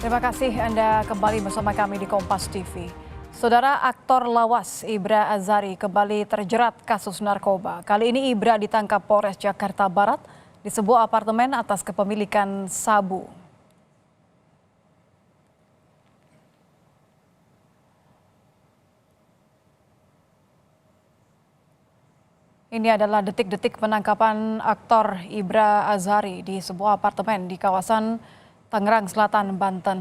Terima kasih Anda kembali bersama kami di Kompas TV. Saudara aktor lawas Ibra Azari kembali terjerat kasus narkoba. Kali ini Ibra ditangkap Polres Jakarta Barat di sebuah apartemen atas kepemilikan sabu. Ini adalah detik-detik penangkapan aktor Ibra Azari di sebuah apartemen di kawasan Tangerang Selatan, Banten.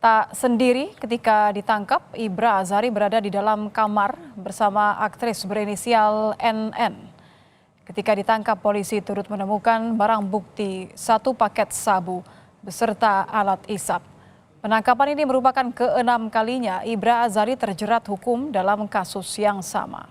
Tak sendiri ketika ditangkap, Ibra Azari berada di dalam kamar bersama aktris berinisial NN. Ketika ditangkap, polisi turut menemukan barang bukti 1 paket sabu beserta alat isap. Penangkapan ini merupakan ke-6 kalinya Ibra Azari terjerat hukum dalam kasus yang sama.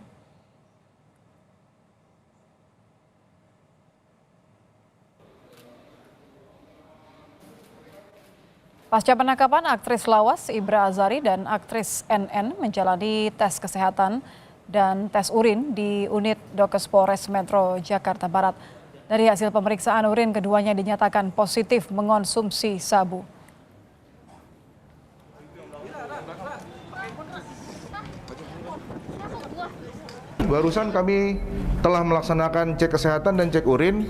Pasca penangkapan, aktris lawas Ibra Azari dan aktris NN menjalani tes kesehatan dan tes urin di unit Dokes Polres Metro Jakarta Barat. Dari hasil pemeriksaan urin, keduanya dinyatakan positif mengonsumsi sabu. Barusan kami telah melaksanakan cek kesehatan dan cek urin,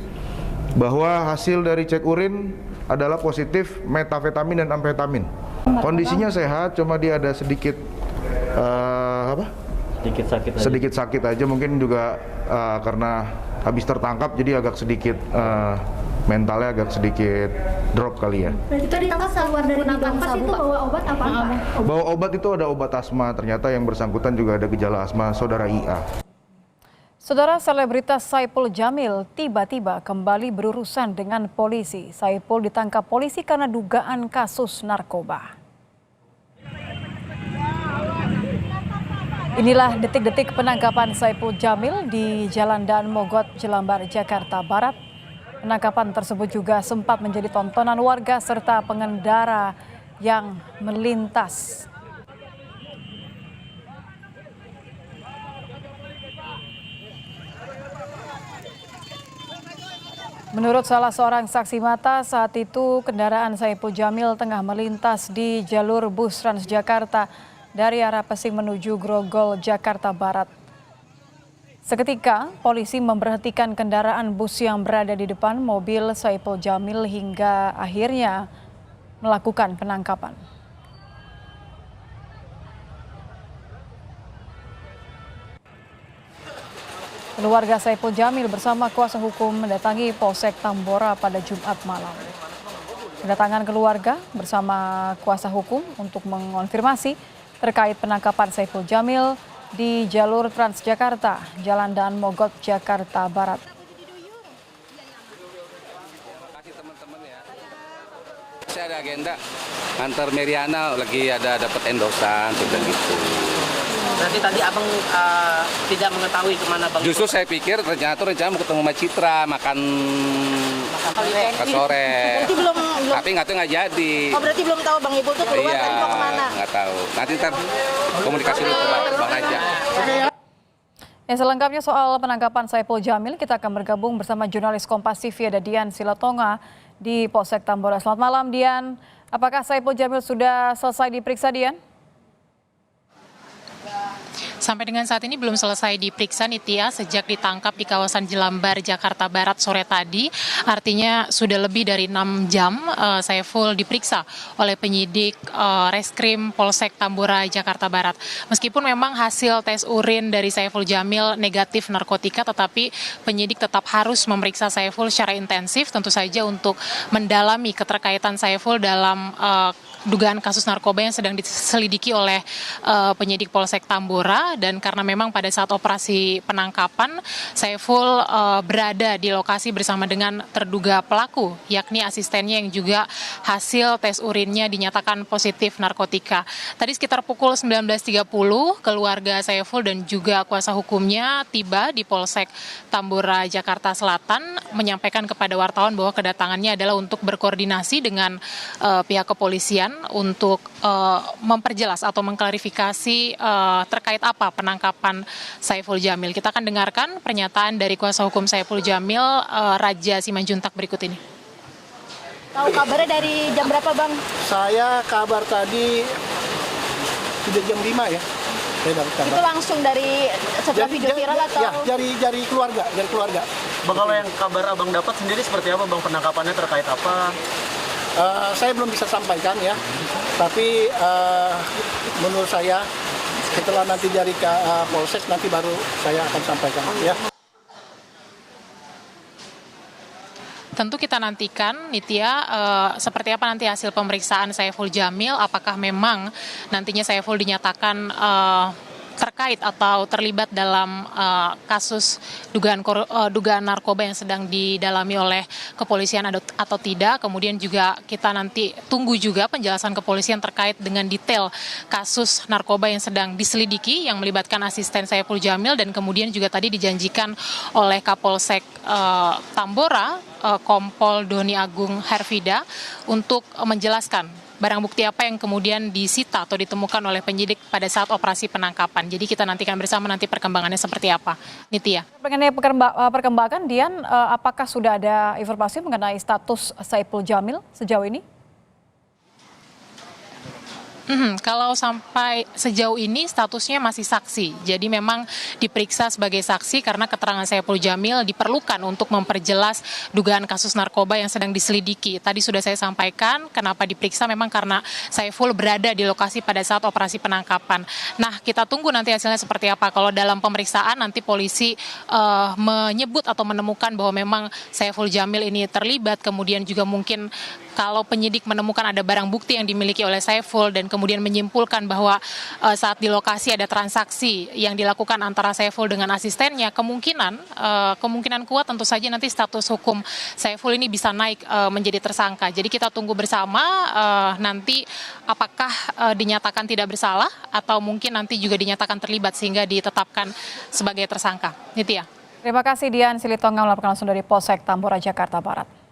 bahwa hasil dari cek urin adalah positif metafetamin dan amfetamin. Kondisinya sehat, cuma dia ada sedikit sedikit sakit aja, mungkin juga karena habis tertangkap jadi agak sedikit mentalnya agak sedikit drop kali ya. Itu ditangkap keluar dari nafas itu bawa obat apa? Bawa obat itu ada obat asma, ternyata yang bersangkutan juga ada gejala asma, saudara IA. Saudara, selebritas Saipul Jamil tiba-tiba kembali berurusan dengan polisi. Saipul ditangkap polisi karena dugaan kasus narkoba. Inilah detik-detik penangkapan Saipul Jamil di Jalan Daan Mogot, Jelambar, Jakarta Barat. Penangkapan tersebut juga sempat menjadi tontonan warga serta pengendara yang melintas. Menurut salah seorang saksi mata, saat itu kendaraan Saipul Jamil tengah melintas di jalur bus Transjakarta dari arah Pesing menuju Grogol, Jakarta Barat. Seketika, polisi memberhentikan kendaraan bus yang berada di depan mobil Saipul Jamil hingga akhirnya melakukan penangkapan. Keluarga Saipul Jamil bersama kuasa hukum mendatangi Polsek Tambora pada Jumat malam. Kedatangan keluarga bersama kuasa hukum untuk mengonfirmasi terkait penangkapan Saipul Jamil di jalur Transjakarta, Jalan Daan Mogot, Jakarta Barat. Saya ada agenda antar Meriana lagi ada dapat endosan sudah gitu. Berarti tadi abang tidak mengetahui kemana bang? Justru saya pikir rencana mau ketemu sama Citra makan sore. Berarti belum. Tapi nggak jadi. Oh, berarti belum tahu Bang Ibu tuh keluar tadi mau kemana? Nggak tahu. Nanti ntar komunikasi dulu ke Bang Raja. Selengkapnya soal penangkapan Saipul Jamil, kita akan bergabung bersama jurnalis Kompas TV ada Dian Silatonga di Polsek Tambora. Selamat malam Dian, apakah Saipul Jamil sudah selesai diperiksa Dian? Sampai dengan saat ini belum selesai diperiksa Nitya sejak ditangkap di kawasan Jelambar, Jakarta Barat sore tadi. Artinya sudah lebih dari 6 jam Saiful diperiksa oleh penyidik Reskrim Polsek Tambora, Jakarta Barat. Meskipun memang hasil tes urin dari Saiful Jamil negatif narkotika, tetapi penyidik tetap harus memeriksa Saiful secara intensif tentu saja untuk mendalami keterkaitan Saiful dalam dugaan kasus narkoba yang sedang diselidiki oleh penyidik Polsek Tambora. Dan karena memang pada saat operasi penangkapan Saiful berada di lokasi bersama dengan terduga pelaku, yakni asistennya yang juga hasil tes urinnya dinyatakan positif narkotika. Tadi sekitar pukul 19.30 keluarga Saiful dan juga kuasa hukumnya tiba di Polsek Tambora, Jakarta Selatan, menyampaikan kepada wartawan bahwa kedatangannya adalah untuk berkoordinasi dengan pihak kepolisian untuk memperjelas atau mengklarifikasi terkait apa penangkapan Saiful Jamil. Kita akan dengarkan pernyataan dari kuasa hukum Saiful Jamil, Raja Simanjuntak berikut ini. Tahu kabarnya dari jam berapa Bang? Saya kabar tadi sudah jam 5 ya. Saya dapat kabar. Itu langsung dari setelah video viral atau? Ya, dari keluarga. Bang, kalau yang kabar abang dapat sendiri seperti apa bang, penangkapannya terkait apa? Saya belum bisa sampaikan ya, tapi menurut saya setelah nanti dari Polsek nanti baru saya akan sampaikan ya. Tentu kita nantikan, Nitya, seperti apa nanti hasil pemeriksaan Saiful Jamil, apakah memang nantinya Saiful dinyatakan terkait atau terlibat dalam kasus dugaan narkoba yang sedang didalami oleh kepolisian atau tidak. Kemudian juga kita nanti tunggu juga penjelasan kepolisian terkait dengan detail kasus narkoba yang sedang diselidiki yang melibatkan asisten Saiful Jamil, dan kemudian juga tadi dijanjikan oleh Kapolsek Tambora, Kompol Doni Agung Hervida, untuk menjelaskan barang bukti apa yang kemudian disita atau ditemukan oleh penyidik pada saat operasi penangkapan. Jadi kita nantikan bersama nanti perkembangannya seperti apa. Nitya. Mengenai perkembangan, Dian, apakah sudah ada informasi mengenai status Saiful Jamil sejauh ini? Kalau sampai sejauh ini statusnya masih saksi, jadi memang diperiksa sebagai saksi karena keterangan Saiful Jamil diperlukan untuk memperjelas dugaan kasus narkoba yang sedang diselidiki. Tadi sudah saya sampaikan kenapa diperiksa, memang karena Saiful berada di lokasi pada saat operasi penangkapan. Nah, kita tunggu nanti hasilnya seperti apa. Kalau dalam pemeriksaan nanti polisi menyebut atau menemukan bahwa memang Saiful Jamil ini terlibat, kemudian juga mungkin kalau penyidik menemukan ada barang bukti yang dimiliki oleh Saiful dan kemudian menyimpulkan bahwa saat di lokasi ada transaksi yang dilakukan antara Saiful dengan asistennya, kemungkinan kuat tentu saja nanti status hukum Saiful ini bisa naik menjadi tersangka. Jadi kita tunggu bersama nanti apakah dinyatakan tidak bersalah atau mungkin nanti juga dinyatakan terlibat sehingga ditetapkan sebagai tersangka. Nitya. Terima kasih Dian Silitonga melaporkan langsung dari Polsek Tambora, Jakarta Barat.